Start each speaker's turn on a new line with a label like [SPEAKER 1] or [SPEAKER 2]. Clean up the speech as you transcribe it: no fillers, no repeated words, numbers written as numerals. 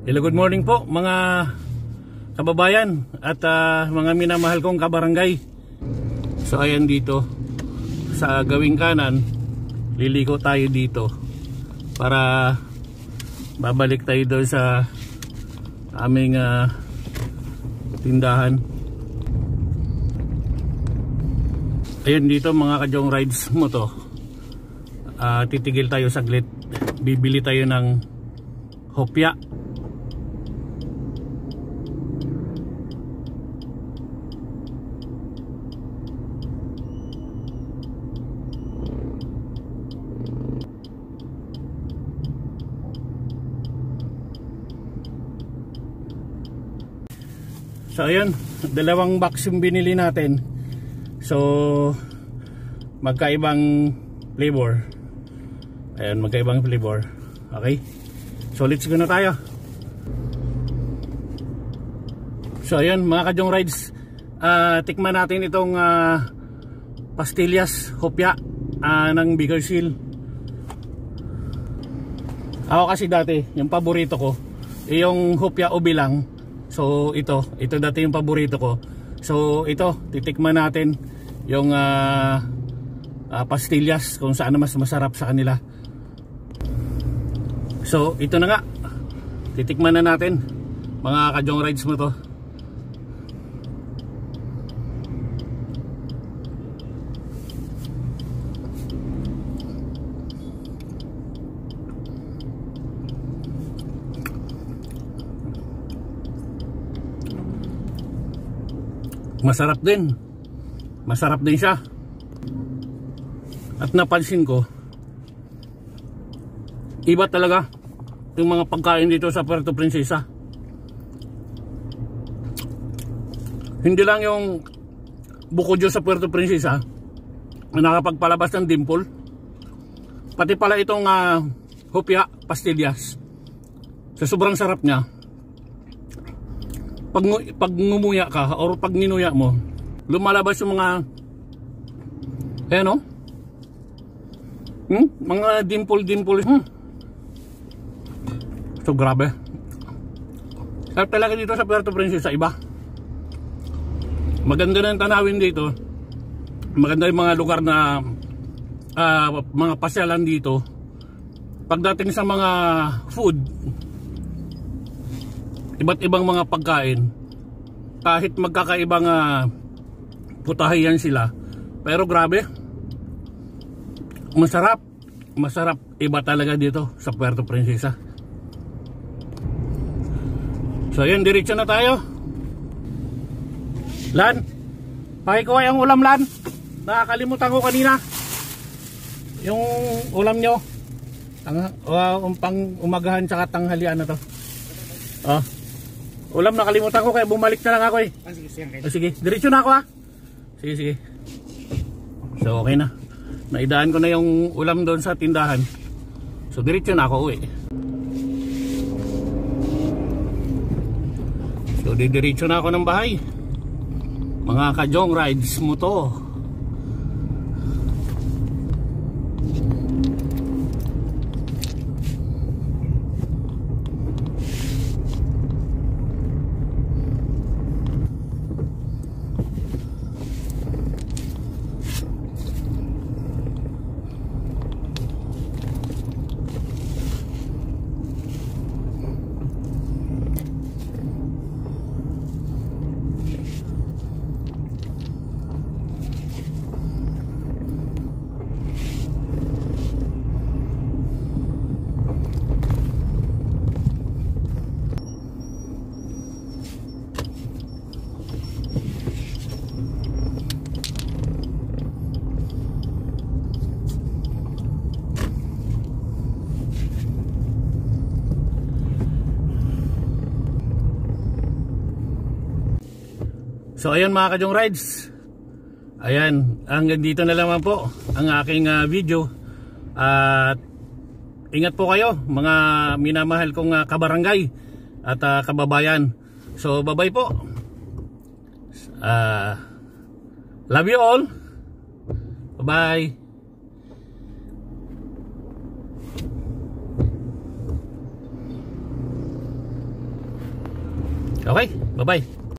[SPEAKER 1] Hello, good morning po mga kababayan at mga minamahal kong kabarangay. So ayan, dito sa gawing kanan, liliko tayo dito para babalik tayo doon sa aming tindahan. Ayan dito mga kajong rides mo to. Titigil tayo saglit, bibili tayo ng hopya. So ayun, dalawang box yung binili natin. So magkaibang flavor. Ayun, magkaibang flavor. Okay, so let's go na tayo. So ayun mga kajong rides, tikman natin itong pastillas hopya ng Bicol Seal. Ako kasi dati yung paborito ko yung hopya o bilang. So ito dati yung paborito ko. So ito, titikman natin yung pastillas kung saan mas masarap sa kanila. So ito na nga, titikman na natin mga kajong rides mo to. Masarap din siya. At napansin ko, iba talaga yung mga pagkain dito sa Puerto Princesa. Hindi lang yung bukod sa Puerto Princesa na nakapagpalabas ng dimple, pati pala itong hopya pastillas. Sa sobrang sarap niya, pag ngumuya ka or pag ninuya mo, lumalabas yung mga mga dimple. So grabe. Sarap talaga dito sa Puerto Princesa, iba. Maganda na yung tanawin dito. Maganda yung mga lugar na mga pasyalan dito. Pagdating sa mga food, iba't ibang mga pagkain, kahit magkakaibang putahiyan sila, pero grabe, masarap, iba talaga dito sa Puerto Princesa. So yun, diretso na tayo. Lan, pakikuha yung ulam, Lan. Nakakalimutan ko kanina yung ulam nyo, pang umagahan tsaka tanghalian na to. Ulam nakalimutan ko, kaya bumalik na lang ako eh. Sige, diretso na ako Sige. So okay na. Naidaan ko na yung ulam doon sa tindahan. So diretso na ako uwi. So diretso na ako ng bahay. Mga kajong rides mo to. So ayan mga kajong rides, ayan, hanggang dito na naman po ang aking video. At ingat po kayo mga minamahal kong kabarangay at kababayan. So bye bye po. Love you all. Bye bye. Okay, bye-bye.